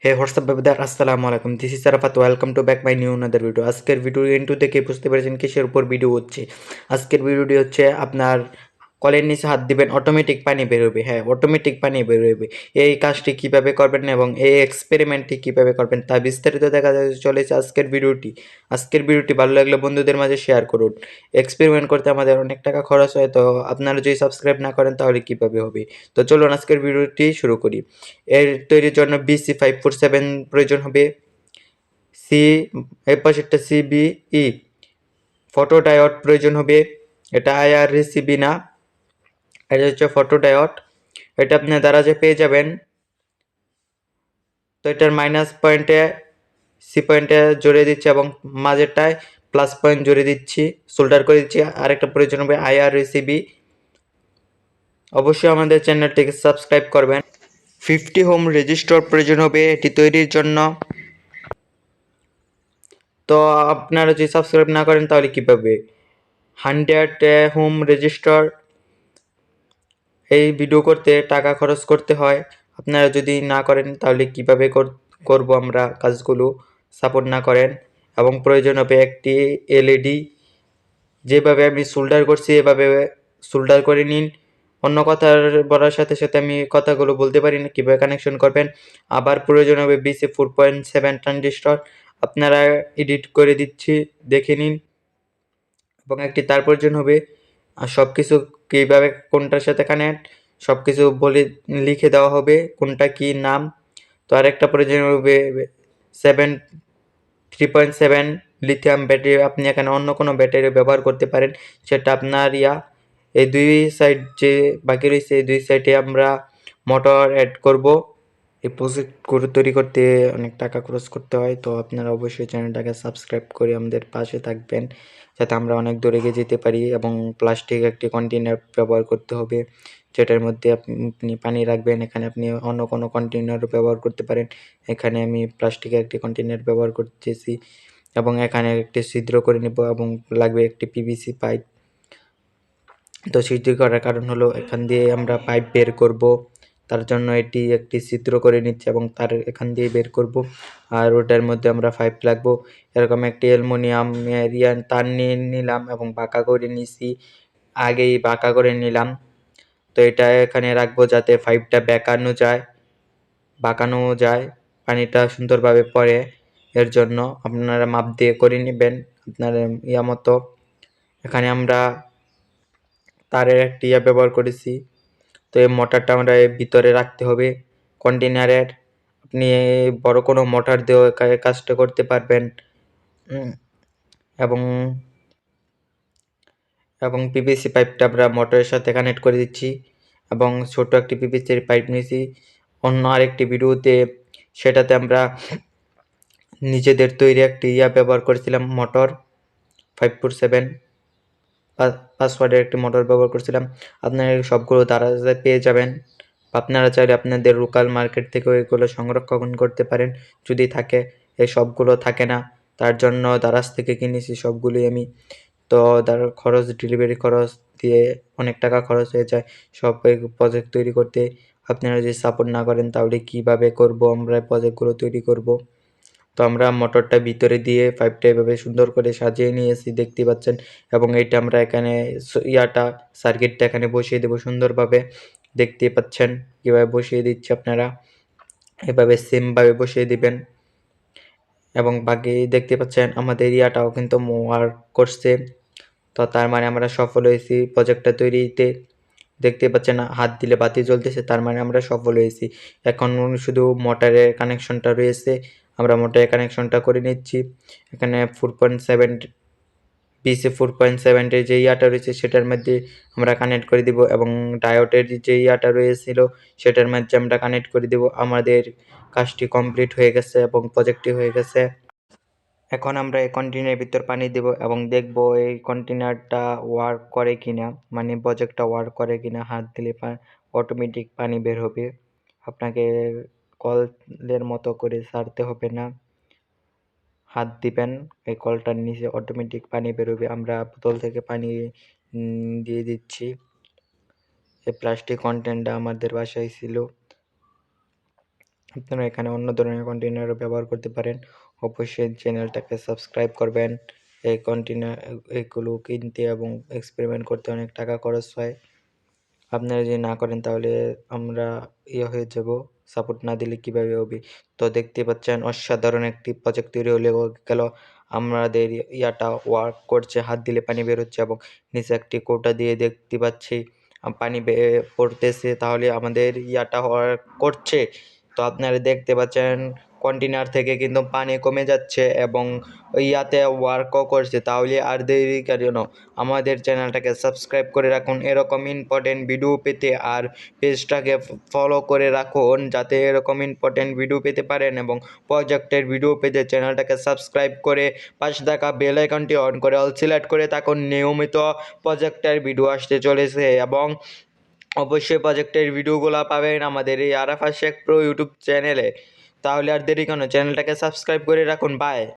হে WhatsApp brother, আসসালামু আলাইকুম। This is Arafat, welcome to back my new another video. আজকের video into দেখে বুঝতে পেরেছেন কিসের উপর ভিডিও হচ্ছে। আজকের ভিডিওটি হচ্ছে আপনার কলের নিচে হাত দিবেন, অটোমেটিক পানি বেরোবে। হ্যাঁ, অটোমেটিক পানি বেরোবে। এই কাজটি কিভাবে করবেন এবং এই এক্সপেরিমেন্টটি কিভাবে করবেন তা বিস্তারিত দেখা চলেছে আজকের ভিডিওটি ভালো লাগলে বন্ধুদের মাঝে শেয়ার করুন। এক্সপেরিমেন্ট করতে আমাদের অনেক টাকা খরচ হয়, তো আপনারা যদি সাবস্ক্রাইব না করেন তাহলে কিভাবে হবে। তো চলুন আজকের ভিডিওটি শুরু করি। এর তৈরির জন্য BC547 প্রয়োজন হবে। সি এর পাশেরটা CBE ফটো ডায়োড প্রয়োজন হবে। এটা IRCB না, এটা হচ্ছে ফটো ডায়োড। এটা আপনি দারাজে পেয়ে যাবেন। তো এটার মাইনাস পয়েন্টে সি পয়েন্টে জড়িয়ে দিচ্ছি এবং মাঝেরটায় প্লাস পয়েন্ট জড়িয়ে দিচ্ছি, সোল্ডার করে দিচ্ছি। আরেকটা প্রয়োজন হবে IRCB। অবশ্যই আমাদের চ্যানেলটিকে সাবস্ক্রাইব করবেন। 50 হোম রেজিস্টার প্রয়োজন হবে এটি তৈরির জন্য। তো আপনারা যদি সাবস্ক্রাইব না করেন তাহলে কীভাবে 100 হোম রেজিস্টার এই ভিডিও করতে টাকা খরচ করতে হয়। আপনারা যদি না করেন তাহলে কীভাবে করব আমরা কাজগুলো, সাপোর্ট না করেন। এবং প্রয়োজন হবে একটি LED। যেভাবে আমি সোল্ডার করছি এভাবে সোল্ডার করে নিন। অন্য কথা বলার সাথে সাথে আমি কথাগুলো বলতে পারি না কীভাবে কানেকশন করবেন। আবার প্রয়োজন হবে BC4.7 ট্রানজিস্টর। আপনারা এডিট করে দিচ্ছি, দেখে নিন। এবং একটি তার প্রয়োজন হবে। আর সব কিছু কীভাবে কোনটার সাথে কানেক্ট সব কিছু বলে লিখে দেওয়া হবে, কোনটা কী নাম। তো আরেকটা প্রয়োজন হবে 3.7 লিথিয়াম ব্যাটারি। আপনি এখানে অন্য কোনো ব্যাটারি ব্যবহার করতে পারেন, সেটা আপনার এই দুই সাইড যে বাকি রয়েছে এই দুই সাইডে আমরা মোটর অ্যাড করব। এই প্রজেক্ট তৈরি করতে অনেক টাকা খরচ করতে হয়, তো আপনারা অবশ্যই চ্যানেলটাকে সাবস্ক্রাইব করে আমাদের পাশে থাকবেন যাতে আমরা অনেক দূরে এগিয়ে যেতে পারি। এবং প্লাস্টিক একটি কন্টেনার ব্যবহার করতে হবে যেটার মধ্যে আপনি পানি রাখবেন। এখানে আপনি অন্য কোনো কন্টেনারও ব্যবহার করতে পারেন। এখানে আমি প্লাস্টিকের একটি কন্টেনার ব্যবহার করতেছি এবং এখানে একটি ছিদ্র করে নেব এবং লাগবে একটি PVC পাইপ। তো ছিদ্র করার কারণ হলো এখান দিয়ে আমরা পাইপ বের করব, তার জন্য এটি একটি ছিদ্র করে নিচ্ছে এবং তার এখান দিয়ে বের করব। আর ওটার মধ্যে আমরা পাইপ লাগবো। এরকম একটি অ্যালুমিনিয়াম তার নিয়ে নিলাম এবং বাঁকা করে নিছি, আগেই বাঁকা করে নিলাম। তো এটা এখানে রাখবো যাতে পাইপটা বাঁকানো যায়, পানিটা সুন্দরভাবে পড়ে। এর জন্য আপনারা মাপ দিয়ে করে নেবেন আপনার মতো। এখানে আমরা তারের একটি ব্যবহার করেছি। তো এই মোটরটা আমরা এর ভিতরে রাখতে হবে কন্টেনারের। আপনি বড় কোনো মোটর দিয়েও কাজটা করতে পারবেন। এবং এবং PVC পাইপটা আমরা মোটরের সাথে কানেক্ট করে দিচ্ছি এবং ছোট একটি PVC পাইপ নিয়েছি অন্য আরেকটি ভিডিওতে। সেটাতে আমরা নিজেদের তৈরি একটি ব্যবহার করেছিলাম, মোটর 547 পাসওয়ার্ডের একটি মোটর ব্যবহার করেছিলাম। আপনারা সবগুলো দারাজে পেয়ে যাবেন। আপনারা চাইলে আপনাদের লোকাল মার্কেট থেকেও এগুলো সংরক্ষণ করতে পারেন যদি থাকে। এই সবগুলো থাকে না, তার জন্য দারাজ থেকে কিনেছি সবগুলোই আমি। তো তার খরচ, ডেলিভারি খরচ দিয়ে অনেক টাকা খরচ হয়ে যায় সব প্রজেক্ট তৈরি করতে। আপনারা যদি সাপোর্ট না করেন তাহলে কিভাবে করব আমরা প্রজেক্টগুলো তৈরি করব। তো আমরা মোটরটা ভিতরে দিয়ে পাইপটা এভাবে সুন্দর করে সাজিয়ে নিয়েছি, দেখতে পাচ্ছেন। এবং এইটা আমরা এখানে সার্কিটটা এখানে বসিয়ে দেবো সুন্দরভাবে, দেখতে পাচ্ছেন কীভাবে বসিয়ে দিচ্ছি। আপনারা এভাবে সেমভাবে বসিয়ে দিবেন। এবং বাকি দেখতে পাচ্ছেন আমাদের ইয়াটাও কিন্তু ওয়ার্ক করছে। তো তার মানে আমরা সফল হয়েছি প্রজেক্টটা তৈরিতে। দেখতে পাচ্ছেন হাত দিলে বাতি জ্বলতেছে, তার মানে আমরা সফল হয়েছি। এখন শুধু মোটরের কানেকশনটা রয়েছে, আমরা মোটরের কানেকশনটা করে নিচ্ছি। এখানে 4.7 BC4.7 এর যে রয়েছে সেটার মধ্যে আমরা কানেক্ট করে দিব এবং ডায়োডের যে রয়েছিল সেটার মধ্যে আমরা কানেক্ট করে দিব। আমাদের কাজটি কমপ্লিট হয়ে গেছে এবং প্রজেক্টটি হয়ে গেছে। এখন আমরা এই কন্টেনারের ভিতর পানি দেব এবং দেখব এই কন্টেনারটা ওয়ার্ক করে কিনা, মানে প্রজেক্টটা ওয়ার্ক করে কিনা। হাত দিলে অটোমেটিক পানি বের হবে, আপনাকে কলের মতো করে ছাড়তে হবে না। হাত দিবেন, এই কলটার নিচে অটোমেটিক পানি বেরোবে। আমরা বোতল থেকে পানি দিয়ে দিচ্ছি। এই প্লাস্টিক কন্টেনারটা আমাদের বাসায় ছিল, আপনারা এখানে অন্য ধরনের কন্টেনারও ব্যবহার করতে পারেন। অবশ্যই চ্যানেলটাকে সাবস্ক্রাইব করবেন। এই কন্টেনার এগুলো কিনতে এবং এক্সপেরিমেন্ট করতে অনেক টাকা খরচ হয়। আপনারা যদি না করেন তাহলে আমরা হয়ে যাব, সাপোর্ট না দিলে কীভাবে হবে। তো দেখতে পাচ্ছেন অসাধারণ একটি প্রজেক্ট তৈরি হলে গেল। আমাদের ইয়াটা ওয়ার্ক করছে, হাত দিলে পানি বেরোচ্ছে এবং নিচে একটি কৌটা দিয়ে দেখতে পাচ্ছি পানি পড়তেছে, তাহলে আমাদের ইয়াটা ওয়ার্ক করছে। তো আপনারা দেখতে পাচ্ছেন কন্টেনার থেকে কিন্তু পানি কমে যাচ্ছে এবং ইয়াতে ওয়ার্কও করছে। তাহলে আর দেরি কেন, আমাদের চ্যানেলটাকে সাবস্ক্রাইব করে রাখুন এরকম ইম্পর্টেন্ট ভিডিও পেতে, আর পেজটাকে ফলো করে রাখুন যাতে এরকম ইম্পর্টেন্ট ভিডিও পেতে পারেন। এবং প্রজেক্টের ভিডিও পেতে চ্যানেলটাকে সাবস্ক্রাইব করে পাশে থাকা বেল আইকনটি অন করে অল সিলেক্ট করে থাকুন। নিয়মিত প্রজেক্টের ভিডিও আসতে চলেছে এবং অবশ্যই প্রজেক্টের ভিডিওগুলো পাবেন আমাদের এই আরাফাত শেখ প্রো ইউটিউব চ্যানেলে। তাহলে আর দেরি কেন, চ্যানেলটাকে সাবস্ক্রাইব করে রাখুন। বাই।